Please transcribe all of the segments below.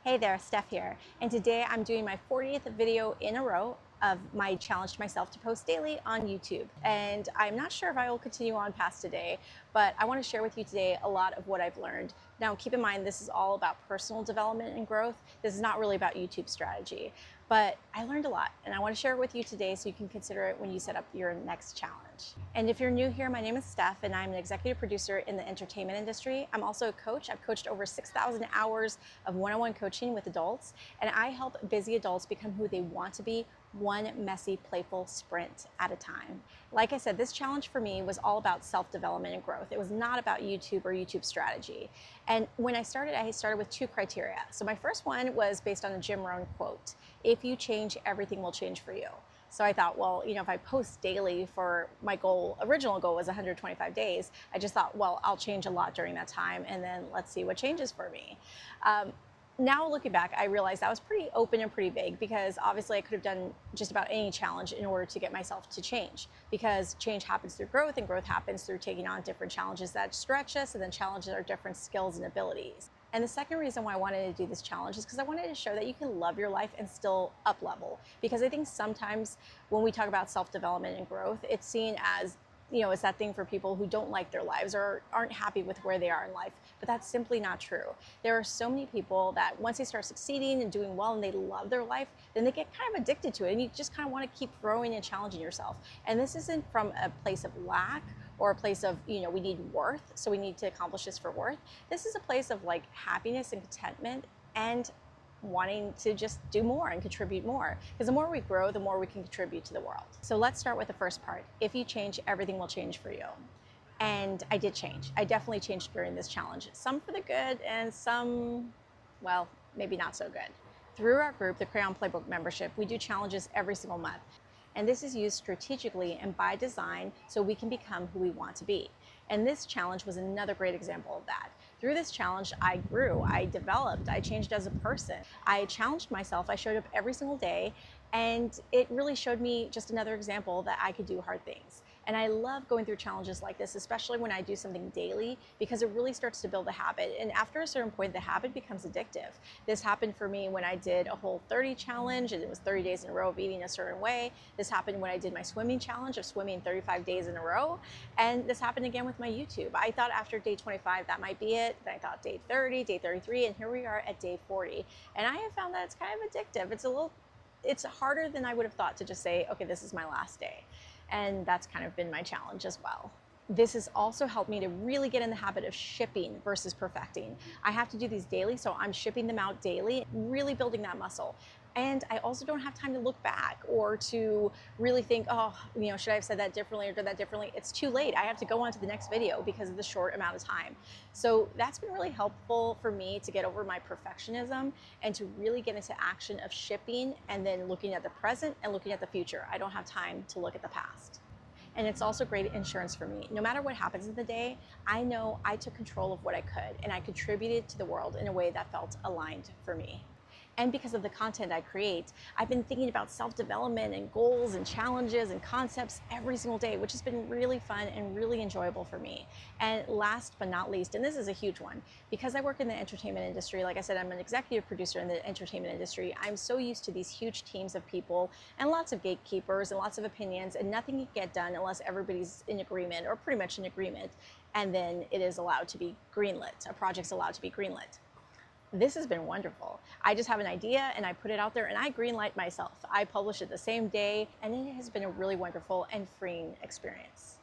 Hey there, Steph here, and today I'm doing my 40th video in a row of my challenge to myself to post daily on YouTube. And I'm not sure if I will continue on past today, but I want to share with you today a lot of what I've learned. Now, keep in mind, this is all about personal development and growth. This is not really about YouTube strategy, but I learned a lot, and I want to share it with you today so you can consider it when you set up your next challenge. And if you're new here, my name is Steph, and I'm an executive producer in the entertainment industry. I'm also a coach. I've coached over 6,000 hours of one-on-one coaching with adults, and I help busy adults become who they want to be, one messy, playful sprint at a time. Like I said, this challenge for me was all about self-development and growth. It was not about YouTube or YouTube strategy. And when I started with two criteria. So my first one was based on a Jim Rohn quote: "If you change, everything will change for you." So I thought, well, if I post daily for my original goal was 125 days, I just thought, well, I'll change a lot during that time, and then let's see what changes for me. Now looking back, I realized that was pretty open and pretty vague, because obviously I could have done just about any challenge in order to get myself to change, because change happens through growth, and growth happens through taking on different challenges that stretch us, and then challenges our different skills and abilities. And the second reason why I wanted to do this challenge is because I wanted to show that you can love your life and still up level. Because I think sometimes when we talk about self-development and growth, it's seen as, it's that thing for people who don't like their lives or aren't happy with where they are in life. But that's simply not true. There are so many people that once they start succeeding and doing well and they love their life, then they get kind of addicted to it, and you just kind of want to keep growing and challenging yourself. And this isn't from a place of lack or a place of, we need worth, so we need to accomplish this for worth. This is a place of like happiness and contentment and wanting to just do more and contribute more. Because the more we grow, the more we can contribute to the world. So let's start with the first part. If you change, everything will change for you. And I did change. I definitely changed during this challenge. Some for the good and some, well, maybe not so good. Through our group, the Crayon Playbook membership, we do challenges every single month. And this is used strategically and by design so we can become who we want to be. And this challenge was another great example of that. Through this challenge, I grew, I developed, I changed as a person. I challenged myself, I showed up every single day, and it really showed me just another example that I could do hard things. And I love going through challenges like this, especially when I do something daily, because it really starts to build a habit. And after a certain point, the habit becomes addictive. This happened for me when I did a Whole 30 challenge, and it was 30 days in a row of eating a certain way. This happened when I did my swimming challenge of swimming 35 days in a row. And this happened again with my YouTube. I thought after day 25, that might be it. Then I thought day 30, day 33, and here we are at day 40. And I have found that it's kind of addictive. It's harder than I would have thought to just say, okay, this is my last day. And that's kind of been my challenge as well. This has also helped me to really get in the habit of shipping versus perfecting. I have to do these daily, so I'm shipping them out daily, really building that muscle. And I also don't have time to look back or to really think, oh, should I have said that differently or did that differently? It's too late. I have to go on to the next video because of the short amount of time. So that's been really helpful for me to get over my perfectionism and to really get into action of shipping and then looking at the present and looking at the future. I don't have time to look at the past. And it's also great insurance for me. No matter what happens in the day, I know I took control of what I could, and I contributed to the world in a way that felt aligned for me. And because of the content I create, I've been thinking about self-development and goals and challenges and concepts every single day, which has been really fun and really enjoyable for me. And last but not least, and this is a huge one, because I work in the entertainment industry, like I said, I'm an executive producer in the entertainment industry, I'm so used to these huge teams of people and lots of gatekeepers and lots of opinions, and nothing can get done unless everybody's in agreement, or pretty much in agreement, and then it is allowed to be greenlit. A project's allowed to be greenlit. This has been wonderful. I just have an idea and I put it out there and I greenlight myself. I publish it the same day, and it has been a really wonderful and freeing experience.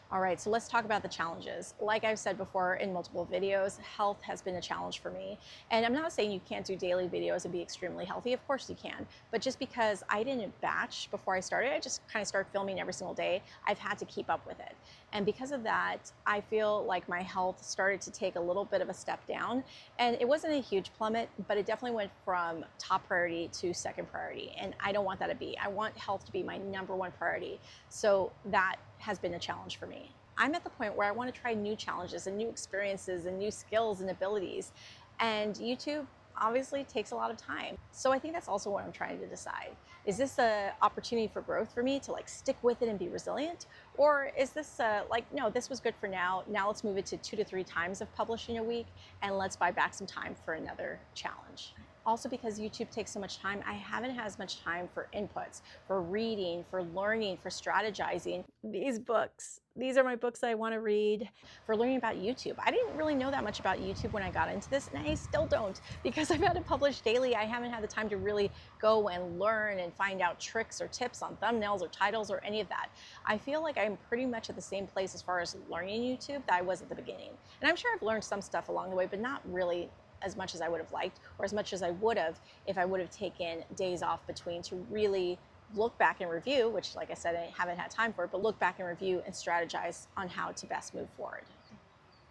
All right, so let's talk about the challenges. Like I've said before in multiple videos, health has been a challenge for me. And I'm not saying you can't do daily videos and be extremely healthy. Of course you can. But just because I didn't batch before I started, I just kind of started filming every single day, I've had to keep up with it. And because of that, I feel like my health started to take a little bit of a step down. And it wasn't a huge plummet, but it definitely went from top priority to second priority. And I don't want that to be. I want health to be my #1 priority. So that has been a challenge for me. I'm at the point where I want to try new challenges and new experiences and new skills and abilities. And YouTube obviously takes a lot of time. So I think that's also what I'm trying to decide. Is this an opportunity for growth for me to like stick with it and be resilient? Or is this like, no, this was good for now. Now let's move it to 2 to 3 times of publishing a week, and let's buy back some time for another challenge. Also, because YouTube takes so much time, I haven't had as much time for inputs, for reading, for learning, for strategizing. These books, these are my books that I want to read. For learning about YouTube. I didn't really know that much about YouTube when I got into this, and I still don't, because I've had to publish daily. I haven't had the time to really go and learn and find out tricks or tips on thumbnails or titles or any of that. I feel like I'm pretty much at the same place as far as learning YouTube that I was at the beginning. And I'm sure I've learned some stuff along the way, but not really as much as I would have liked, or as much as I would have if I would have taken days off between to really look back and review, which, like I said, I haven't had time for it, but look back and review and strategize on how to best move forward.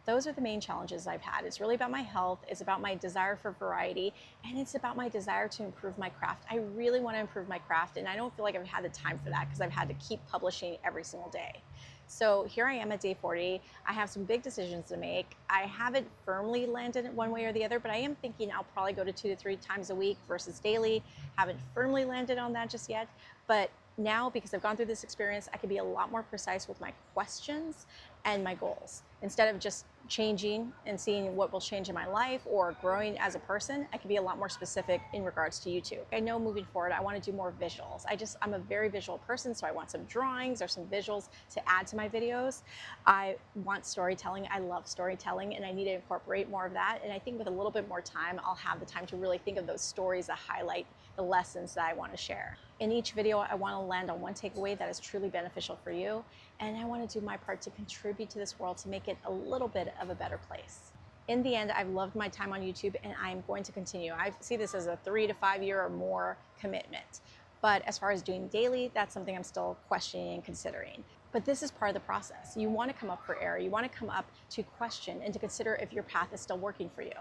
Those are the main challenges I've had. It's really about my health, it's about my desire for variety, and it's about my desire to improve my craft. I really want to improve my craft, and I don't feel like I've had the time for that because I've had to keep publishing every single day. So here I am at day 40. I have some big decisions to make. I haven't firmly landed one way or the other, but I am thinking I'll probably go to 2 to 3 times a week versus daily. Haven't firmly landed on that just yet, but now, because I've gone through this experience, I can be a lot more precise with my questions and my goals. Instead of just changing and seeing what will change in my life or growing as a person, I can be a lot more specific in regards to YouTube. I know moving forward, I want to do more visuals. I'm a very visual person, so I want some drawings or some visuals to add to my videos. I want storytelling. I love storytelling, and I need to incorporate more of that. And I think with a little bit more time, I'll have the time to really think of those stories that highlight the lessons that I want to share. In each video, I want to land on one takeaway that is truly beneficial for you, and I want to do my part to contribute to this world to make it a little bit of a better place. In the end, I've loved my time on YouTube, and I'm going to continue. I see this as a 3 to 5 year or more commitment. But as far as doing daily, that's something I'm still questioning and considering. But this is part of the process. You want to come up for air. You want to come up to question and to consider if your path is still working for you.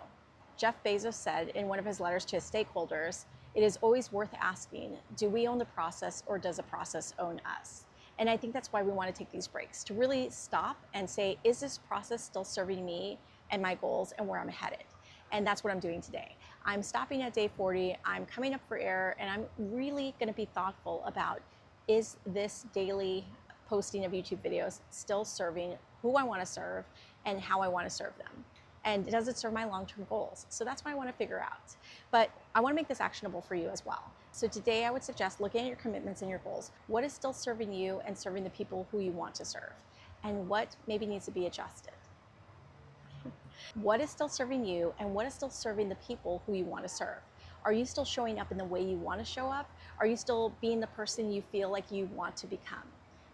Jeff Bezos said in one of his letters to his stakeholders, "It is always worth asking, do we own the process or does the process own us?" And I think that's why we want to take these breaks, to really stop and say, is this process still serving me and my goals and where I'm headed? And that's what I'm doing today. I'm stopping at day 40, I'm coming up for air, and I'm really going to be thoughtful about, is this daily posting of YouTube videos still serving who I want to serve and how I want to serve them? And does it serve my long-term goals? So that's what I want to figure out. But I want to make this actionable for you as well. So today I would suggest looking at your commitments and your goals. What is still serving you and serving the people who you want to serve? And what maybe needs to be adjusted? What is still serving you and what is still serving the people who you want to serve? Are you still showing up in the way you want to show up? Are you still being the person you feel like you want to become?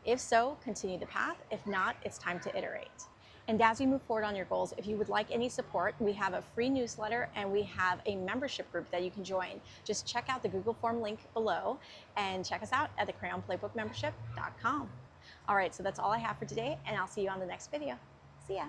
If so, continue the path. If not, it's time to iterate. And as you move forward on your goals, if you would like any support, we have a free newsletter and we have a membership group that you can join. Just check out the Google form link below and check us out at thecrayonplaybookmembership.com. All right, so that's all I have for today, and I'll see you on the next video. See ya.